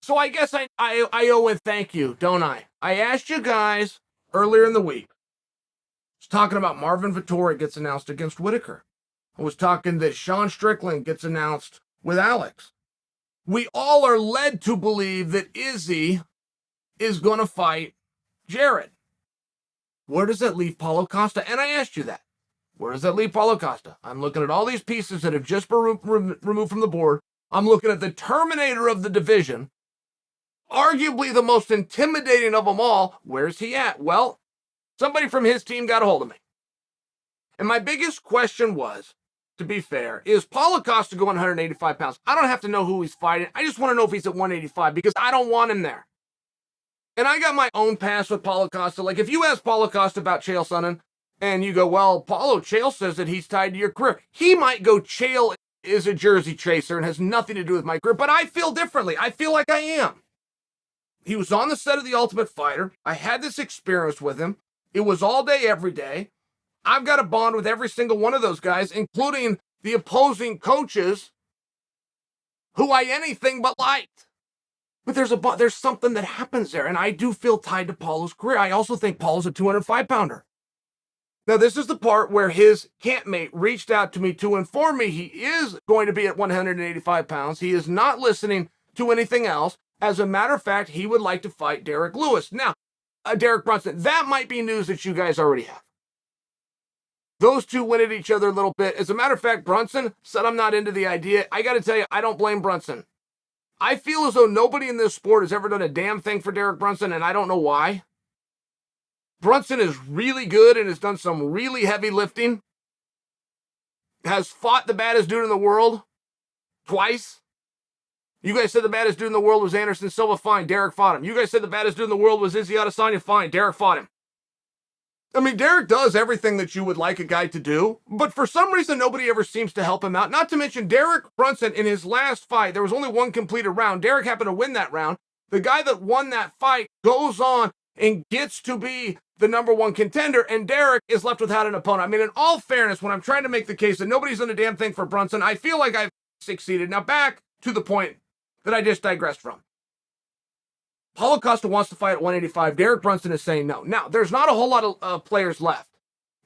So I guess I owe a thank you, don't I? I asked you guys earlier in the week. I was talking about Marvin Vettori gets announced against Whitaker. I was talking that Sean Strickland gets announced with Alex. We all are led to believe that Izzy is going to fight Jared. Where does that leave Paulo Costa? And I asked you that. Where does that leave Paulo Costa? I'm looking at all these pieces that have just been removed from the board. I'm looking at the terminator of the division, arguably the most intimidating of them all. Where's he at? Well, somebody from his team got a hold of me. And my biggest question was, to be fair, is Paulo Costa going 185 pounds? I don't have to know who he's fighting. I just want to know if he's at 185 because I don't want him there. And I got my own pass with Paulo Costa. Like, if you ask Paulo Costa about Chael Sonnen, and you go, well, Chael says that he's tied to your career. He might go, Chael is a jersey chaser and has nothing to do with my career, but I feel differently. I feel like I am. He was on the set of The Ultimate Fighter. I had this experience with him. It was all day, every day. I've got a bond with every single one of those guys, including the opposing coaches who I anything but liked. But there's something that happens there, and I do feel tied to Paulo's career. I also think Paulo's a 205-pounder. Now, this is the part where his campmate reached out to me to inform me he is going to be at 185 pounds. He is not listening to anything else. As a matter of fact, he would like to fight Derek Lewis. Now, Derek Brunson, that might be news that you guys already have. Those two went at each other a little bit. As a matter of fact, Brunson said, I'm not into the idea. I got to tell you, I don't blame Brunson. I feel as though nobody in this sport has ever done a damn thing for Derek Brunson, and I don't know why. Brunson is really good and has done some really heavy lifting. Has fought the baddest dude in the world twice. You guys said the baddest dude in the world was Anderson Silva. Fine, Derek fought him. You guys said the baddest dude in the world was Izzy Adesanya. Fine, Derek fought him. I mean, Derek does everything that you would like a guy to do, but for some reason, nobody ever seems to help him out. Not to mention, Derek Brunson, in his last fight, there was only one completed round. Derek happened to win that round. The guy that won that fight goes on and gets to be the number one contender, and Derek is left without an opponent. I mean, in all fairness, when I'm trying to make the case that nobody's done a damn thing for Brunson, I feel like I've succeeded. Now, back to the point that I just digressed from. Paulo Costa wants to fight at 185. Derek Brunson is saying no. Now, there's not a whole lot of players left.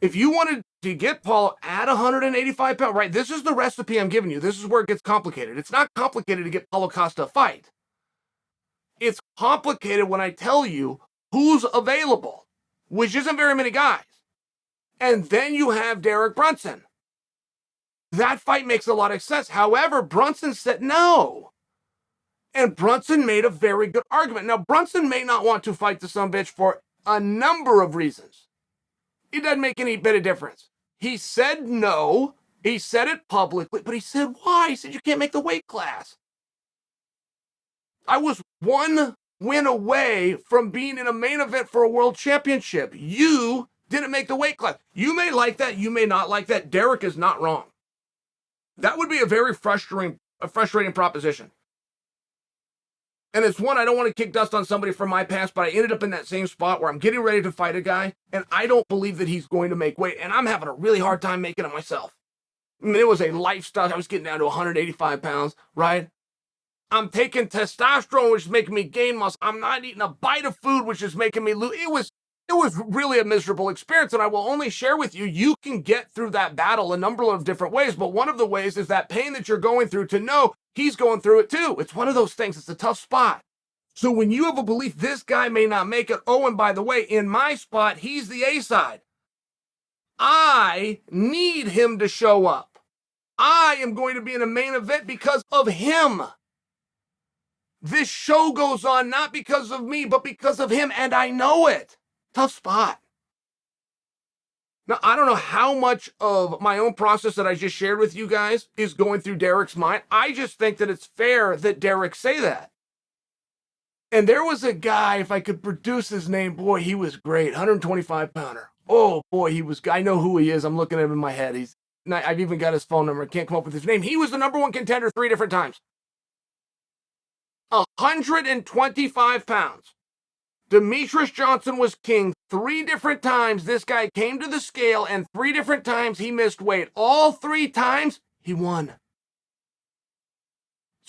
If you wanted to get Paulo at 185 pounds, right, this is the recipe I'm giving you. This is where it gets complicated. It's not complicated to get Paulo Costa a fight. It's complicated when I tell you who's available, which isn't very many guys. And then you have Derek Brunson. That fight makes a lot of sense. However, Brunson said no. And Brunson made a very good argument. Now, Brunson may not want to fight the sumbitch for a number of reasons. It doesn't make any bit of difference. He said no. He said it publicly, but he said why? He said you can't make the weight class. I was one win away from being in a main event for a world championship. You didn't make the weight class. You may like that. You may not like that. Derek is not wrong. That would be a very frustrating proposition. And it's one, I don't want to kick dust on somebody from my past, but I ended up in that same spot where I'm getting ready to fight a guy, and I don't believe that he's going to make weight, and I'm having a really hard time making it myself. I mean, it was a lifestyle. I was getting down to 185 pounds, right? I'm taking testosterone, which is making me gain muscle. I'm not eating a bite of food, which is making me lose. It was really a miserable experience, and I will only share with you, you can get through that battle a number of different ways, but one of the ways is that pain that you're going through to know he's going through it too. It's one of those things. It's a tough spot. So when you have a belief this guy may not make it, oh, and by the way, in my spot, he's the A side. I need him to show up. I am going to be in a main event because of him. This show goes on not because of me, but because of him, and I know it. Tough spot. Now, I don't know how much of my own process that I just shared with you guys is going through Derek's mind. I just think that it's fair that Derek say that. And there was a guy, if I could produce his name, boy, he was great. 125-pounder. Oh, boy, he was. I know who he is. I'm looking at him in my head. I've even got his phone number. I can't come up with his name. He was the number one contender 3 different times. 125 pounds. Demetrius Johnson was king 3 different times. This guy came to the scale, and 3 different times he missed weight. All 3 times, he won.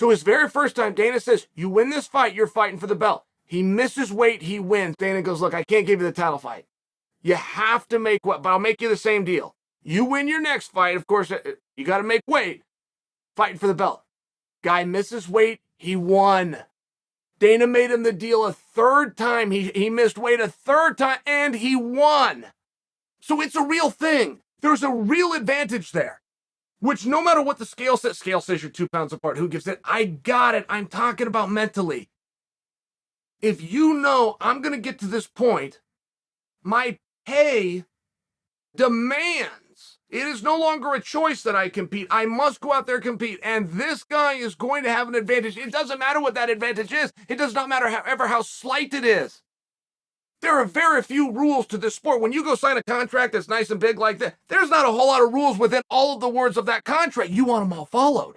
So his very first time, Dana says, you win this fight, you're fighting for the belt. He misses weight, he wins. Dana goes, look, I can't give you the title fight. You have to make what, but I'll make you the same deal. You win your next fight, of course, you got to make weight, fighting for the belt. Guy misses weight, he won. Dana made him the deal a third time. He missed weight a third time, and he won. So it's a real thing. There's a real advantage there, which no matter what the scale says you're 2 pounds apart. Who gives it? I got it. I'm talking about mentally. If you know I'm going to get to this point, my pay demands. It is no longer a choice that I compete. I must go out there and compete. And this guy is going to have an advantage. It doesn't matter what that advantage is. It does not matter how slight it is. There are very few rules to this sport. When you go sign a contract that's nice and big like that, there's not a whole lot of rules within all of the words of that contract. You want them all followed.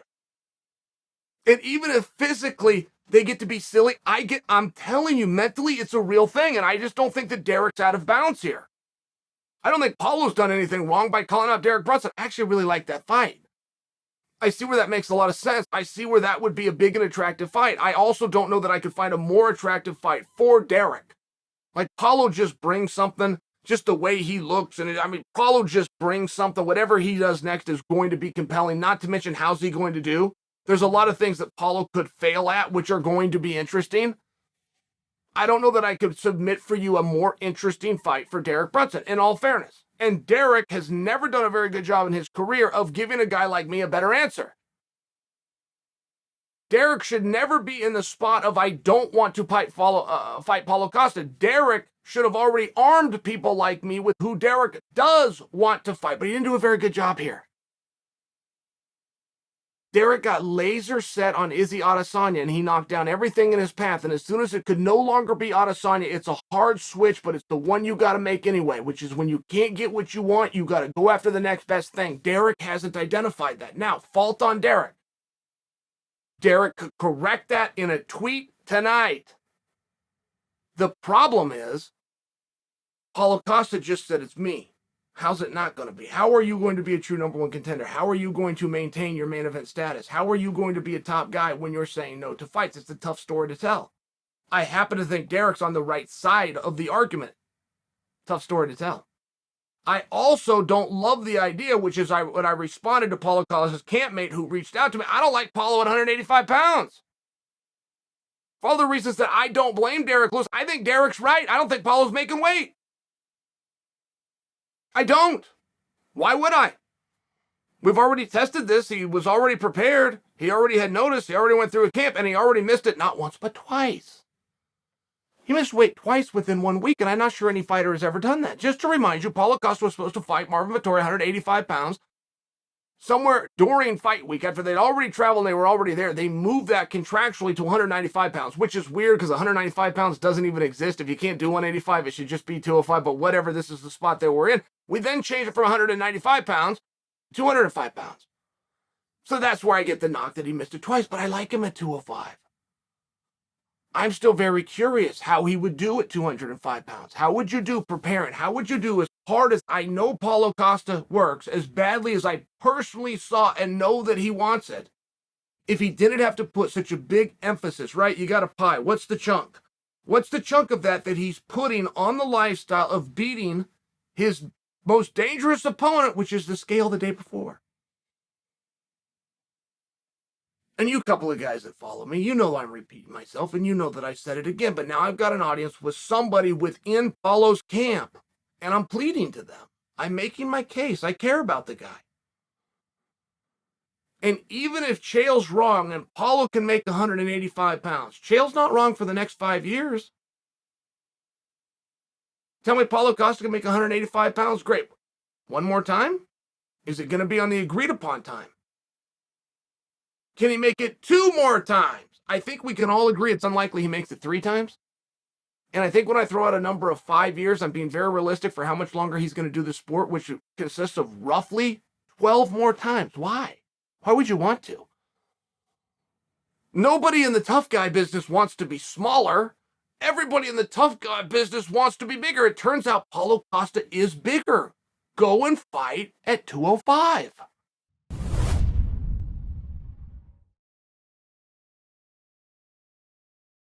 And even if physically they get to be silly, I'm telling you, mentally, it's a real thing. And I just don't think that Derek's out of bounds here. I don't think Paulo's done anything wrong by calling out Derek Brunson. I actually really like that fight. I see where that makes a lot of sense. I see where that would be a big and attractive fight. I also don't know that I could find a more attractive fight for Derek. Like, Paulo just brings something, just the way he looks. And Paulo just brings something. Whatever he does next is going to be compelling, not to mention how's he going to do. There's a lot of things that Paulo could fail at, which are going to be interesting. I don't know that I could submit for you a more interesting fight for Derek Brunson, in all fairness. And Derek has never done a very good job in his career of giving a guy like me a better answer. Derek should never be in the spot of I don't want to fight Paulo Costa. Derek should have already armed people like me with who Derek does want to fight, but he didn't do a very good job here. Derek got laser set on Izzy Adesanya, and he knocked down everything in his path. And as soon as it could no longer be Adesanya, it's a hard switch, but it's the one you got to make anyway, which is when you can't get what you want, you got to go after the next best thing. Derek hasn't identified that. Now, fault on Derek. Derek could correct that in a tweet tonight. The problem is, Paulo Costa just said it's me. How's it not going to be? How are you going to be a true number one contender? How are you going to maintain your main event status? How are you going to be a top guy when you're saying no to fights? It's a tough story to tell. I happen to think Derek's on the right side of the argument. Tough story to tell. I also don't love the idea, which is when I responded to Paulo Costa's campmate who reached out to me. I don't like Paulo at 185 pounds. For all the reasons that I don't blame Derek Lewis, I think Derek's right. I don't think Paulo's making weight. I don't. Why would I? We've already tested this. He was already prepared. He already had noticed. He already went through a camp, and he already missed it not once, but twice. He missed weight twice within 1 week, and I'm not sure any fighter has ever done that. Just to remind you, Paulo Costa was supposed to fight Marvin Vettori, 185 pounds. Somewhere during fight week, after they'd already traveled and they were already there, they moved that contractually to 195 pounds, which is weird because 195 pounds doesn't even exist. If you can't do 185, it should just be 205, but whatever, this is the spot they were in. We then changed it from 195 pounds to 205 pounds. So that's where I get the knock that he missed it twice, but I like him at 205. I'm still very curious how he would do at 205 pounds. How would you do preparing? How would you do as hard as I know Paulo Costa works, as badly as I personally saw and know that he wants it, if he didn't have to put such a big emphasis, right? You got a pie. What's the chunk? What's the chunk of that he's putting on the lifestyle of beating his most dangerous opponent, which is the scale the day before? And you couple of guys that follow me, you know I'm repeating myself, and you know that I said it again, but now I've got an audience with somebody within Paulo's camp, and I'm pleading to them. I'm making my case. I care about the guy. And even if Chael's wrong and Paulo can make 185 pounds, Chael's not wrong for the next 5 years. Tell me Paulo Costa can make 185 pounds? Great. One more time? Is it going to be on the agreed upon time? Can he make it 2 more times? I think we can all agree it's unlikely he makes it 3 times. And I think when I throw out a number of 5 years, I'm being very realistic for how much longer he's going to do the sport, which consists of roughly 12 more times. Why? Why would you want to? Nobody in the tough guy business wants to be smaller. Everybody in the tough guy business wants to be bigger. It turns out Paulo Costa is bigger. Go and fight at 205.